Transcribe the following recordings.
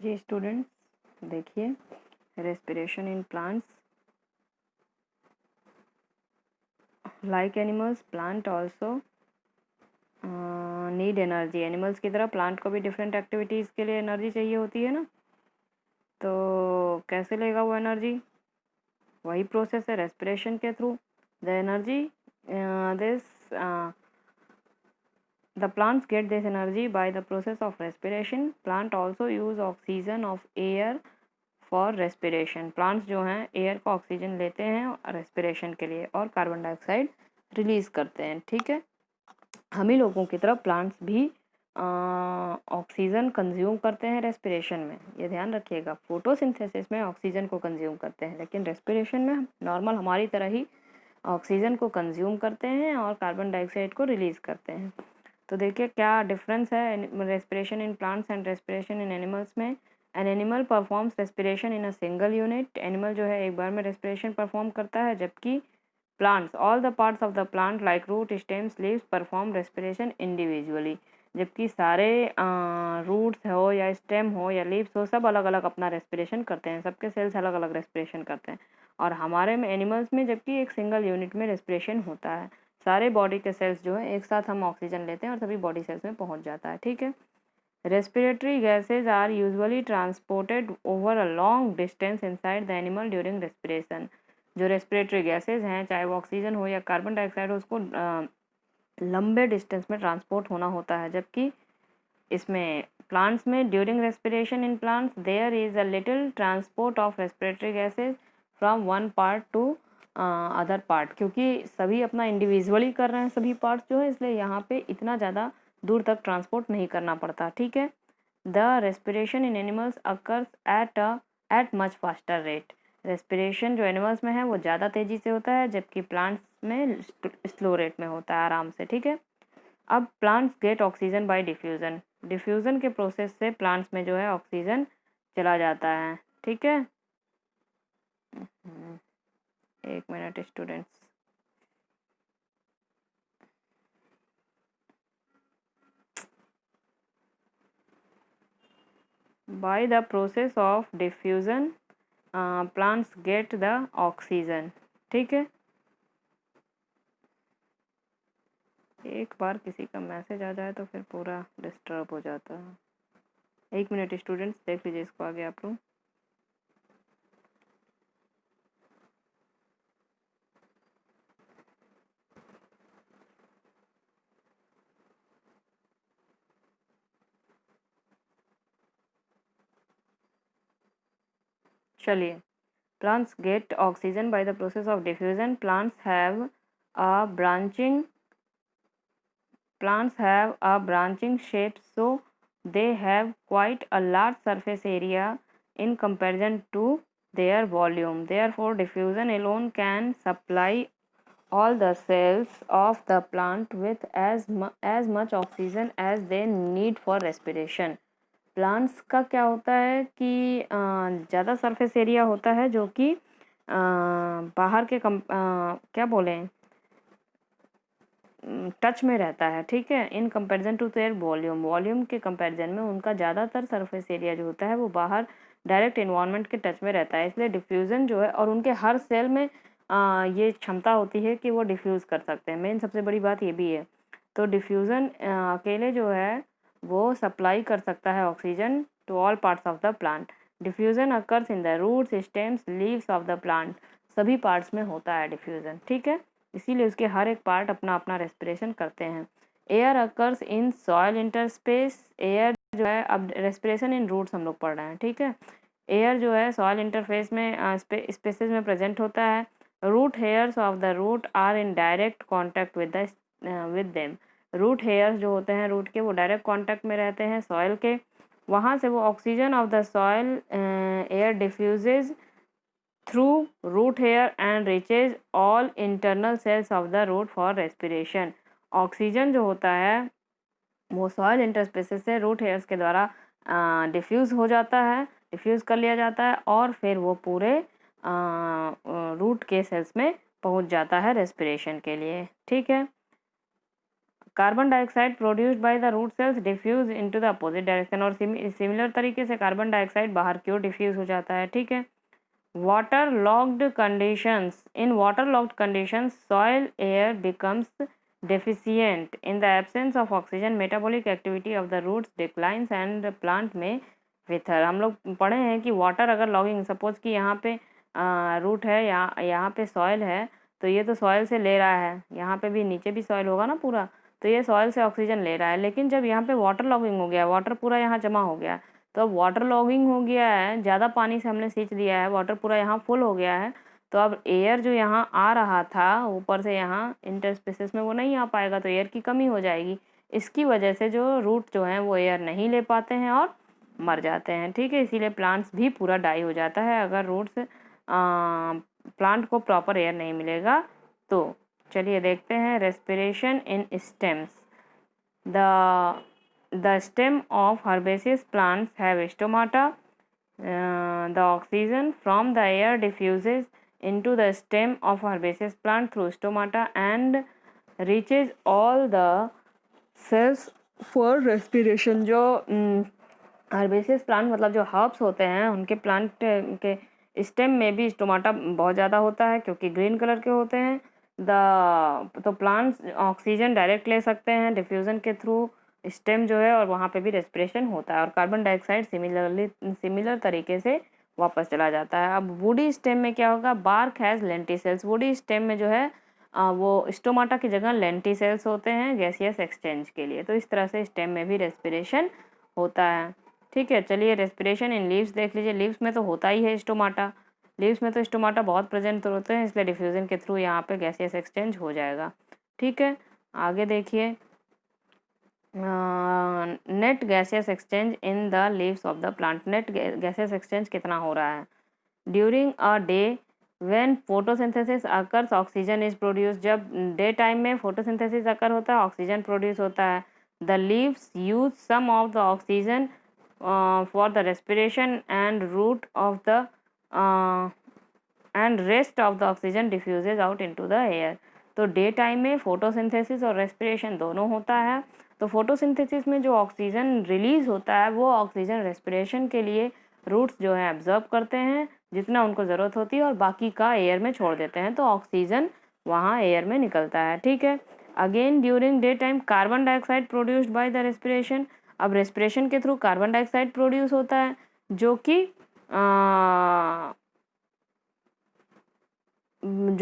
जी students, देखिए respiration in plants like animals plant also need energy. Animals की तरह plant को भी डिफरेंट एक्टिविटीज़ के लिए एनर्जी चाहिए होती है ना। तो कैसे लेगा वो एनर्जी? वही प्रोसेस है रेस्पिरेशन के through. The energy this the plants get this energy by the process of respiration. Plant also use oxygen of air for respiration. Plants जो हैं एयर को ऑक्सीजन लेते हैं रेस्पिरेशन के लिए और कार्बन डाइऑक्साइड रिलीज करते हैं। ठीक है, हम ही लोगों की तरफ प्लांट्स भी ऑक्सीजन कंज्यूम करते हैं रेस्पिरेशन में। ये ध्यान रखिएगा, फोटोसिंथेसिस में ऑक्सीजन को कंज्यूम करते हैं, लेकिन रेस्पिरेशन में नॉर्मल हमारी तरह ही ऑक्सीजन को कंज्यूम करते हैं और कार्बन डाइऑक्साइड को रिलीज करते हैं। तो देखिए क्या डिफरेंस है respiration in plants and respiration in animals में। An animal performs respiration in a single unit. Animal जो है एक बार में रेस्पिरेशन परफॉर्म करता है, जबकि plants all the parts of the plant like root stems leaves perform respiration individually. जबकि सारे रूट्स हो या स्टेम हो या लीव्स हो, सब अलग अलग अपना रेस्पिरेशन करते हैं, सबके सेल्स अलग अलग रेस्पिरेशन करते हैं। और हमारे में एनिमल्स में जबकि एक सिंगल यूनिट में रेस्पिरेशन होता है। सारे बॉडी के सेल्स जो है एक साथ हम ऑक्सीजन लेते हैं और सभी बॉडी सेल्स में पहुंच जाता है। ठीक है, respiratory gases are usually transported over a long distance inside the animal during respiration. जो रेस्पिरेटरी गैसेज हैं, चाहे वो ऑक्सीजन हो या कार्बन डाइऑक्साइड हो, उसको लंबे डिस्टेंस में ट्रांसपोर्ट होना होता है। जबकि इसमें प्लांट्स में during respiration in plants there is a little transport of respiratory gases from one part to other part. क्योंकि सभी अपना इंडिविजुअली कर रहे हैं सभी पार्ट्स जो है, इसलिए यहाँ पे इतना ज़्यादा दूर तक ट्रांसपोर्ट नहीं करना पड़ता। ठीक है, the respiration in animals occurs at much faster rate. Respiration जो एनिमल्स में है वो ज़्यादा तेज़ी से होता है, जबकि प्लांट्स में स्लो रेट में होता है, आराम से। ठीक है, अब plants gate oxygen by diffusion. Diffusion के प्रोसेस से प्लांट्स में जो है ऑक्सीजन चला जाता है। ठीक है, एक minute students. By the process of diffusion, plants get the oxygen। ठीक है, एक बार किसी का मैसेज आ जाए तो फिर पूरा डिस्टर्ब हो जाता है। एक मिनट स्टूडेंट्स, देख लीजिए इसको आगे आप लोग। चलिए, plants get oxygen by the process of diffusion. Plants have a branching shape, so they have quite a large surface area in comparison to their volume. Therefore, diffusion alone can supply all the cells of the plant with as much oxygen as they need for respiration. Plants का क्या होता है कि ज़्यादा surface area होता है, जो कि बाहर के क्या बोलें, टच में रहता है। ठीक है, in comparison to their volume. Volume के कंपैरिजन में उनका ज़्यादातर सरफेस एरिया जो होता है वो बाहर डायरेक्ट इन्वायरमेंट के टच में रहता है। इसलिए डिफ्यूज़न जो है, और उनके हर सेल में ये क्षमता होती है कि वो डिफ्यूज़ कर सकते हैं। मेन सबसे बड़ी बात ये भी है। तो डिफ्यूज़न अकेले जो है वो सप्लाई कर सकता है oxygen to all parts of the plant. Diffusion occurs in the roots, stems, leaves of the plant. सभी पार्ट्स में होता है डिफ्यूज़न। ठीक है, इसीलिए उसके हर एक पार्ट अपना अपना रेस्पिरेशन करते हैं। Air occurs in soil interspace. Air जो है, अब रेस्पिरेशन इन रूट्स हम लोग पढ़ रहे हैं। ठीक है, एयर जो है सॉइल इंटरफेस में स्पेसेस में प्रेजेंट होता है। Root hairs of the root are in direct contact with them. Root hairs जो होते हैं रूट के, वो डायरेक्ट कॉन्टैक्ट में रहते हैं सॉइल के। वहाँ से वो oxygen of the soil air diffuses through root hair and reaches all internal cells of the root for respiration. Oxygen जो होता है वो सॉइल इंटरस्पेसेस से रूट हेयर्स के द्वारा डिफ्यूज़ हो जाता है, डिफ्यूज़ कर लिया जाता है, और फिर वो पूरे रूट के सेल्स में पहुंच जाता है रेस्पिरेशन के लिए। ठीक है, carbon dioxide produced by the root cells diffuse into the opposite direction, और सिमिलर तरीके से कार्बन डाइऑक्साइड बाहर की ओर डिफ्यूज हो जाता है, ठीक है। Water locked conditions, in water locked conditions soil air becomes deficient in the absence of oxygen, metabolic activity of the roots declines and plant में wither। हम लोग पढ़े हैं कि वाटर अगर लॉगिंग, सपोज कि यहाँ पे रूट है, यहाँ पे सॉइल है, तो ये तो सॉइल से ले रहा है, यहाँ पे भी नीचे भी सॉइल होगा ना पूरा, तो ये सॉइल से ऑक्सीजन ले रहा है। लेकिन जब यहाँ पे वाटर लॉगिंग हो गया, वाटर पूरा यहाँ जमा हो गया, तो अब वाटर लॉगिंग हो गया है, ज़्यादा पानी से हमने सींच दिया है, वाटर पूरा यहाँ फुल हो गया है, तो अब एयर जो यहाँ आ रहा था ऊपर से यहाँ इंटरस्पेसेस में वो नहीं आ पाएगा, तो एयर की कमी हो जाएगी। इसकी वजह से जो रूट जो हैं वो एयर नहीं ले पाते हैं और मर जाते हैं, ठीक है। इसीलिए प्लांट्स भी पूरा डाई हो जाता है अगर रूट्स प्लांट को प्रॉपर एयर नहीं मिलेगा तो। चलिए देखते हैं respiration in stems. The stem of herbaceous plants have stomata. The oxygen from the air diffuses into the stem of herbaceous plant through stomata and reaches all the cells for respiration। जो herbaceous plant मतलब जो herbs होते हैं उनके plant के stem में भी stomata बहुत ज़्यादा होता है क्योंकि ग्रीन कलर के होते हैं। तो प्लांट्स ऑक्सीजन डायरेक्ट ले सकते हैं डिफ्यूज़न के थ्रू स्टेम जो है, और वहाँ पे भी रेस्पिरेशन होता है, और कार्बन डाइऑक्साइड सिमिलर तरीके से वापस चला जाता है। अब वुडी स्टेम में क्या होगा, bark has lenticels. Woody stem में जो है वो स्टोमाटा की जगह लेंटिसेल्स होते हैं गैसियस एक्सचेंज के लिए। तो इस तरह से स्टेम में भी रेस्पिरेशन होता है, ठीक है। चलिए रेस्पिरेशन इन लीव्स देख लीजिए। लीव्स में तो होता ही है स्टोमाटा, लीव्स में तो स्टोमाटा बहुत प्रेजेंट होते हैं, इसलिए डिफ्यूज़न के थ्रू यहाँ पे गैसियस एक्सचेंज हो जाएगा, ठीक है। आगे देखिए net gaseous exchange in the leaves of the plant. Net gaseous exchange कितना हो रहा है during a day when photosynthesis occurs oxygen is produce. जब डे टाइम में फोटोसिंथेसिस अकर होता है, ऑक्सीजन प्रोड्यूस होता है। The leaves use some of the oxygen for the respiration and root of the and rest of the oxygen diffuses out into the air. तो day time में photosynthesis और respiration दोनों होता है। तो फोटोसिंथेसिस में जो ऑक्सीजन रिलीज होता है वो ऑक्सीजन रेस्पिरेशन के लिए रूट्स जो है एब्जॉर्ब करते हैं जितना उनको ज़रूरत होती है, और बाकी का एयर में छोड़ देते हैं, तो ऑक्सीजन वहाँ एयर में निकलता है, ठीक है। Again during day time carbon dioxide produced by the respiration. अब रेस्पिरेशन के थ्रू कार्बन डाइऑक्साइड प्रोड्यूस होता है जो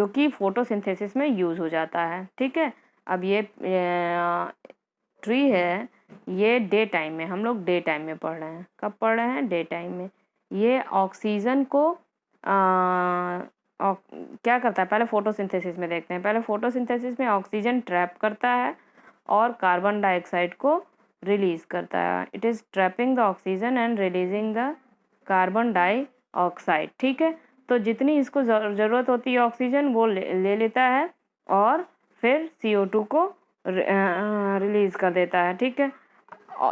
कि फोटोसिंथेसिस में यूज़ हो जाता है, ठीक है। अब ये ट्री है, ये डे टाइम में, हम लोग डे टाइम में पढ़ रहे हैं। कब पढ़ रहे हैं, डे टाइम में। ये ऑक्सीजन को क्या करता है, पहले फोटोसिंथेसिस में देखते हैं। पहले फोटोसिंथेसिस में ऑक्सीजन ट्रैप करता है और कार्बन डाइऑक्साइड को रिलीज़ करता है। It is trapping the oxygen and releasing the carbon dioxide, ठीक है। तो जितनी इसको ज़रूरत होती है ऑक्सीजन वो ले लेता है और फिर CO2 को रिलीज़ कर देता है, ठीक है।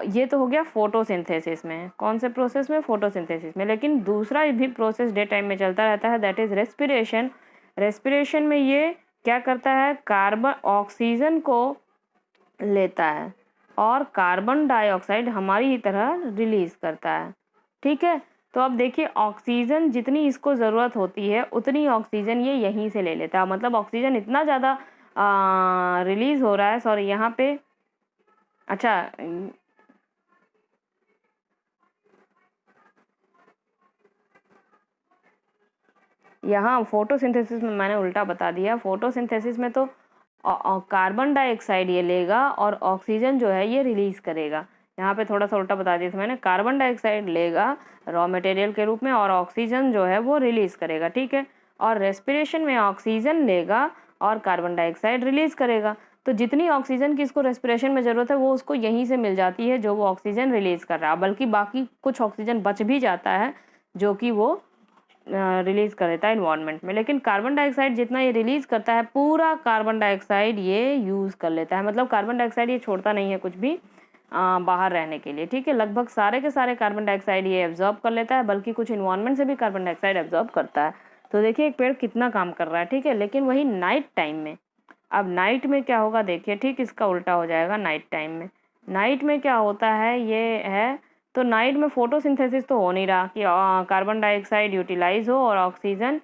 ये तो हो गया फोटोसिंथेसिस में। कौन से प्रोसेस में, फोटोसिंथेसिस में। लेकिन दूसरा भी प्रोसेस डे टाइम में चलता रहता है, दैट इज़ रेस्पिरेशन। रेस्पिरेशन में ये क्या करता है, कार्बन ऑक्सीजन को लेता है और कार्बन डाइऑक्साइड हमारी ही तरह रिलीज़ करता है, ठीक है। तो अब देखिए ऑक्सीजन जितनी इसको ज़रूरत होती है उतनी ऑक्सीजन ये यहीं से ले लेता है, मतलब ऑक्सीजन इतना ज़्यादा रिलीज़ हो रहा है। सॉरी यहाँ पे अच्छा यहाँ फोटोसिंथेसिस में मैंने उल्टा बता दिया। फोटोसिंथेसिस में तो कार्बन डाइऑक्साइड ये लेगा और ऑक्सीजन जो है ये रिलीज़ करेगा। यहाँ पे थोड़ा सा उल्टा बता दिया था मैंने, कार्बन डाइऑक्साइड लेगा रॉ मटेरियल के रूप में और ऑक्सीजन जो है वो रिलीज़ करेगा, ठीक है। और रेस्पिरेशन में ऑक्सीजन लेगा और कार्बन डाइऑक्साइड रिलीज़ करेगा। तो जितनी ऑक्सीजन की इसको रेस्पिरेशन में ज़रूरत है वो उसको यहीं से मिल जाती है जो वो ऑक्सीजन रिलीज़ कर रहा है, बल्कि बाकी कुछ ऑक्सीजन बच भी जाता है जो कि वो रिलीज़ कर देता है इन्वायरमेंट में। लेकिन कार्बन डाइऑक्साइड जितना ये रिलीज़ करता है पूरा कार्बन डाइऑक्साइड ये यूज़ कर लेता है, मतलब कार्बन डाइऑक्साइड ये छोड़ता नहीं है कुछ भी बाहर रहने के लिए, ठीक है। लगभग सारे के सारे कार्बन डाइऑक्साइड ये एब्जॉर्ब कर लेता है, बल्कि कुछ इन्वायरमेंट से भी कार्बन डाइऑक्साइड एब्जॉर्ब करता है। तो देखिए एक पेड़ कितना काम कर रहा है, ठीक है। लेकिन वही नाइट टाइम में अब नाइट में क्या होगा देखिए, ठीक इसका उल्टा हो जाएगा नाइट टाइम में। नाइट में क्या होता है ये है, तो नाइट में फोटोसिंथेसिस तो हो नहीं रहा कि कार्बन डाइऑक्साइड यूटिलाइज हो और ऑक्सीजन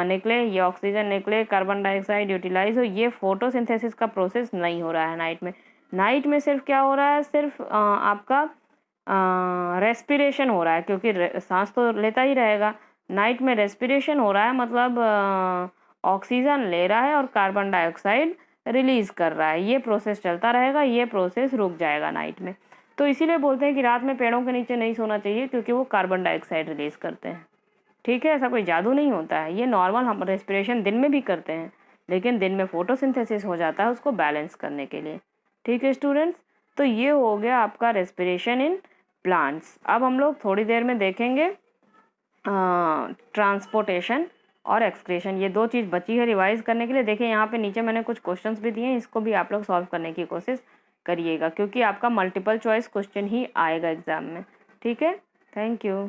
निकले, ये ऑक्सीजन निकले, कार्बन डाइऑक्साइड यूटिलाइज हो, ये फोटोसिंथेसिस का प्रोसेस नहीं हो रहा है नाइट में। नाइट में सिर्फ क्या हो रहा है, सिर्फ आपका रेस्पिरेशन हो रहा है, क्योंकि सांस तो लेता ही रहेगा। नाइट में रेस्पिरेशन हो रहा है, मतलब ऑक्सीजन ले रहा है और कार्बन डाइऑक्साइड रिलीज कर रहा है। ये प्रोसेस चलता रहेगा, ये प्रोसेस रुक जाएगा नाइट में। तो इसीलिए बोलते हैं कि रात में पेड़ों के नीचे नहीं सोना चाहिए, क्योंकि वो कार्बन डाइऑक्साइड रिलीज करते हैं। ठीक है, ऐसा कोई जादू नहीं होता है, ये नॉर्मल हम रेस्पिरेशन दिन में भी करते हैं, लेकिन दिन में फोटोसिंथेसिस हो जाता है उसको बैलेंस करने के लिए। ठीक है स्टूडेंट्स, तो ये हो गया आपका रेस्पिरेशन इन प्लांट्स। अब हम लोग थोड़ी देर में देखेंगे ट्रांसपोर्टेशन और एक्सक्रीशन। ये दो चीज़ बची है रिवाइज करने के लिए। देखिए यहाँ पे नीचे मैंने कुछ क्वेश्चंस भी दिए हैं, इसको भी आप लोग सॉल्व करने की कोशिश करिएगा, क्योंकि आपका मल्टीपल चॉइस क्वेश्चन ही आएगा एग्जाम में। ठीक है, थैंक यू।